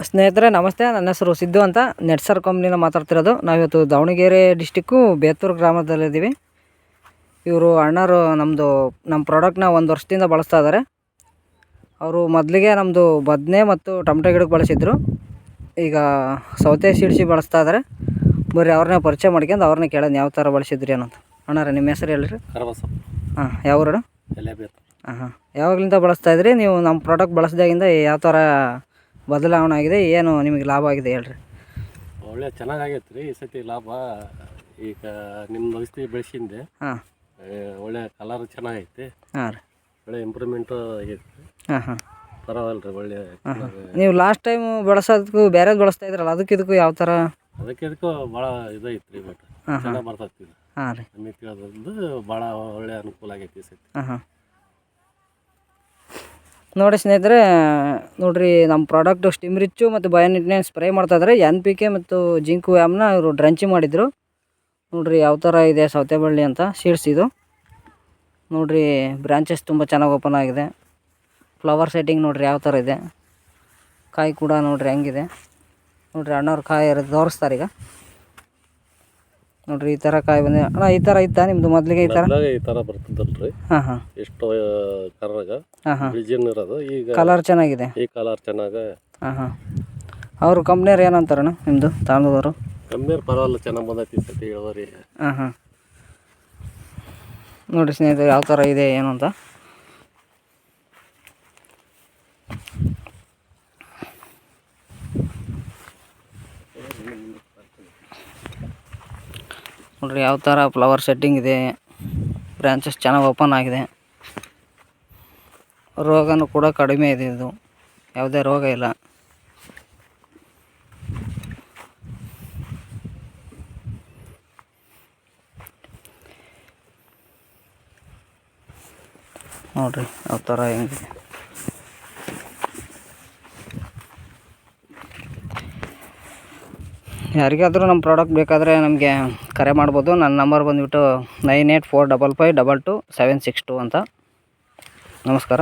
ಸ್ನೇಹಿತರೆ ನಮಸ್ತೆ, ನನ್ನ ಹೆಸರು ಸಿದ್ದು ಅಂತ. ನೆಟ್ಸರ್ ಕಂಪ್ನಿನ ಮಾತಾಡ್ತಿರೋದು. ನಾವಿವತ್ತು ದಾವಣಗೆರೆ ಡಿಸ್ಟಿಕ್ಕು ಬೇತೂರು ಗ್ರಾಮದಲ್ಲಿದ್ದೀವಿ. ಇವರು ಅಣ್ಣರು ನಮ್ಮ ಪ್ರಾಡಕ್ಟ್ನ 1 ವರ್ಷದಿಂದ ಬಳಸ್ತಾ ಇದ್ದಾರೆ. ಅವರು ಮೊದಲಿಗೆ ನಮ್ಮದು ಬದನೆ ಮತ್ತು ಟೊಮೆಟೊ ಗಿಡಕ್ಕೆ ಬಳಸಿದ್ರು. ಈಗ ಸೌತೆ ಸೀಡ್ಸಿ ಬಳಸ್ತಾ ಇದ್ದಾರೆ. ಬರ್ರಿ ಅವ್ರನ್ನೇ ಪರಿಚಯ ಮಾಡ್ಕೊಂಡು ಅವ್ರನ್ನೇ ಕೇಳೋದು ಯಾವ ಥರ ಬಳಸಿದ್ರಿ ಅನ್ನೋದು. ಅಣ್ಣಾರ ನಿಮ್ಮ ಹೆಸರು ಹೇಳ್ರಿ. ಹಾಂ, ಯಾವ ಊರು? ಹಾಂ. ಯಾವಾಗಲಿಂದ ಬಳಸ್ತಾ ಇದ್ರಿ ನೀವು? ನಮ್ಮ ಪ್ರಾಡಕ್ಟ್ ಬಳಸಿದಾಗಿಂದ ಯಾವ ಥರ ಬದಲಾವಣೆ ಆಗಿದೆ, ಏನು ನಿಮಗೆ ಲಾಭ ಆಗಿದೆ ಹೇಳ್ರಿ? ಒಳ್ಳೆ ಚೆನ್ನಾಗೈತೆ ರೀ ಈ ಸತಿ ಲಾಭ. ಈಗ ನಿಮ್ಮ ಔಷಧಿ ಬೆಳೆಸಿಂದೆ. ಹಾಂ, ಒಳ್ಳೆ ಕಲರ್ ಚೆನ್ನಾಗೈತಿ. ಹಾಂ ರೀ, ಒಳ್ಳೆ ಇಂಪ್ರೂವ್ಮೆಂಟು ಆಗೈತೆ. ಹಾಂ ಹಾಂ, ಪರವಾಗಿಲ್ಲ ರೀ, ಒಳ್ಳೆ. ನೀವು ಲಾಸ್ಟ್ ಟೈಮ್ ಬಳಸೋದಕ್ಕೂ ಬೇರೆದು ಬಳಸ್ತಾ ಇದ್ರಲ್ಲ, ಇದಕ್ಕೂ ಯಾವ ಥರ? ಅದಕ್ಕೂ ಭಾಳ ಇದೈತೆ ರೀ, ಬಟ್ ಚೆನ್ನಾಗಿ ಬರ್ತೈತಿ. ಹಾಂ ರೀ, ನಮಗೆ ತಿಳಿದ್ರಿಂದ ಭಾಳ ಒಳ್ಳೆ ಅನುಕೂಲ ಆಗೈತಿ ಈ ಸತಿ. ಹಾಂ ಹಾಂ. ನೋಡಿ ಸ್ನೇಹಿತರೆ, ನೋಡಿರಿ ನಮ್ಮ ಪ್ರಾಡಕ್ಟು ಸ್ಟಿಮ್ ರಿಚ್ಚು ಮತ್ತು ಬಯೋನಿಟ್ನ ಸ್ಪ್ರೇ ಮಾಡ್ತಾಯಿದ್ದಾರೆ. NPK ಮತ್ತು ಜಿಂಕ್ ವ್ಯಾಮ್ನ ಇವರು ಡ್ರಂಚಿ ಮಾಡಿದರು. ನೋಡಿರಿ ಯಾವ ಥರ ಇದೆ ಸೌತೆ ಬಳ್ಳಿ ಅಂತ ಸೀಡ್ಸ್ ಇದು. ನೋಡಿರಿ ಬ್ರಾಂಚಸ್ ತುಂಬ ಚೆನ್ನಾಗಿ ಓಪನ್ ಆಗಿದೆ. ಫ್ಲವರ್ ಸೆಟ್ಟಿಂಗ್ ನೋಡಿರಿ ಯಾವ ಥರ ಇದೆ. ಕಾಯಿ ಕೂಡ ನೋಡಿರಿ ಹೆಂಗಿದೆ. ನೋಡಿರಿ ಅಣ್ಣವ್ರು ಕಾಯಿ ತೋರಿಸ್ತಾರೆ ಈಗ. ನೋಡಿರಿ ಈ ಥರ ಕಾಯಿ ಬಂದಿದೆ. ಅಣ್ಣ ಈ ಥರ ಇತ್ತಾ ನಿಮ್ಮದು ಮೊದಲಿಗೆ? ಈ ಥರ ಬರ್ತದಲ್ರಿ. ಹಾಂ ಹಾಂ, ಎಷ್ಟು ಕರ್ರಾಗ ಹಾಂ ಹಾಂ, ಬಿಳಿಜಿನ್ ಇರೋದು. ಈಗ ಕಲರ್ ಚೆನ್ನಾಗಿದೆ. ಈ ಕಲರ್ ಚೆನ್ನಾಗಿ. ಹಾಂ ಹಾಂ. ಅವರು ಕಂಪ್ನಿಯವ್ರು ಏನಂತಾರಣ್ಣ ನಿಮ್ಮದು ತಾಂಡದವರು? ಕಮ್ಮಿಯವ್ರು ಪರವಾಗಿಲ್ಲ, ಚೆನ್ನಾಗಿ ಬಂದೈತಿ ಈ ಸತಿ ಇಳುವರಿ. ಹಾಂ ಹಾಂ. ನೋಡಿರಿ ಸ್ನೇಹಿತರೆ ಯಾವ ಥರ ಇದೆ ಏನು ಅಂತ. ನೋಡಿರಿ ಯಾವ ಥರ ಫ್ಲವರ್ ಸೆಟ್ಟಿಂಗ್ ಇದೆ. ಬ್ರಾಂಚಸ್ ಚೆನ್ನಾಗಿ ಓಪನ್ ಆಗಿದೆ. ರೋಗನೂ ಕೂಡ ಕಡಿಮೆ ಇದೆ. ಇದು ಯಾವುದೇ ರೋಗ ಇಲ್ಲ. ನೋಡಿರಿ ಯಾವ ಥರ ಹೆಂಗಿದೆ. ಯಾರಿಗಾದರೂ ನಮ್ಮ ಪ್ರಾಡಕ್ಟ್ ಬೇಕಾದರೆ ನಮಗೆ ಕರೆ ಮಾಡ್ಬೋದು. ನನ್ನ ನಂಬರ್ ಬಂದುಬಿಟ್ಟು 9845552762 ಅಂತ. ನಮಸ್ಕಾರ.